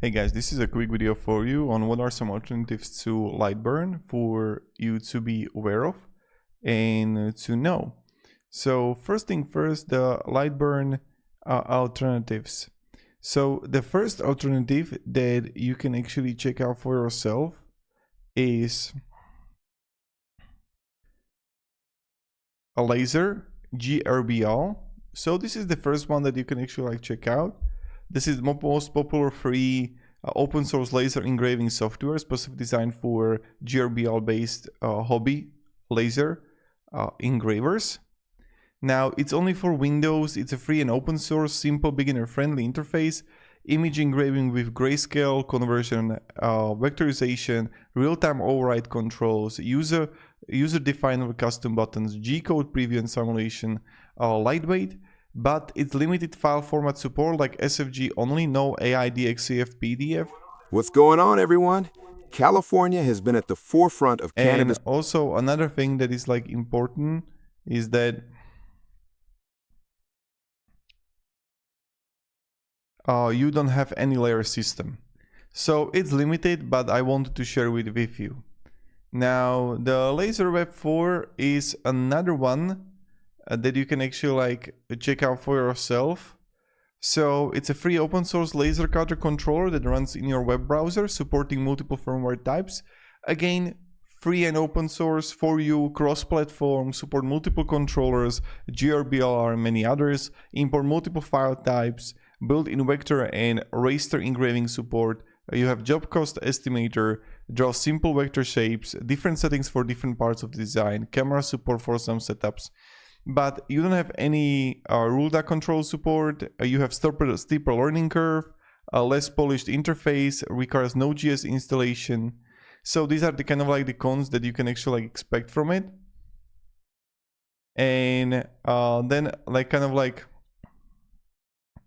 Hey guys, this is a quick video for you on what are some alternatives to LightBurn for you to be aware of and to know. So first thing first, the LightBurn alternatives. So the first alternative that you can actually check out for yourself is a laser GRBL. So this is the first one that you can actually check out. This is the most popular free open source laser engraving software specifically designed for GRBL based hobby laser engravers. Now it's only for Windows, it's a free and open source, simple beginner friendly interface, image engraving with grayscale conversion, vectorization, real-time override controls, user-defined custom buttons, G-code preview and simulation, lightweight, but it's limited file format support like SFG only, no AIDXCF PDF. What's going on, everyone? California has been at the forefront of cannabis. And also another thing that is like important is that you don't have any layer system. So it's limited, but I wanted to share it with you. Now the Laser Web 4 is another one that you can actually like check out for yourself. So it's a free open source laser cutter controller that runs in your web browser, supporting multiple firmware types. Again, free and open source for you, cross-platform, support multiple controllers, GRBL and many others, import multiple file types, built-in vector and raster engraving support. You have job cost estimator, draw simple vector shapes, different settings for different parts of the design, camera support for some setups. But you don't have any rule dot control support. You have steeper learning curve, a less polished interface, requires Node.js installation. So these are the kind of like the cons that you can actually like expect from it. And then like kind of like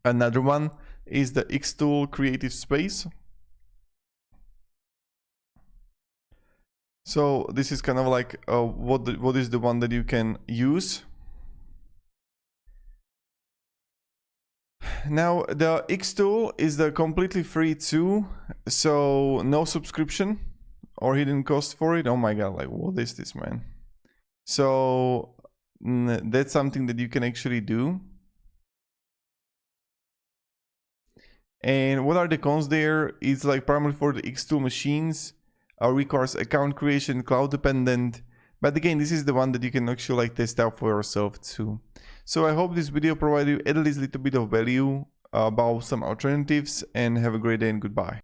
another one is the Xtool Creative Space. So this is kind of like what is the one that you can use. Now the Xtool is the completely free too, so no subscription or hidden cost for it. Oh my god, like what is this, man? So that's something that you can actually do. And what are the cons there? It's like primarily for the Xtool machines, requires account creation, cloud dependent. But again, this is the one that you can actually like test out for yourself too. So I hope this video provided you at least a little bit of value about some alternatives, and have a great day and goodbye.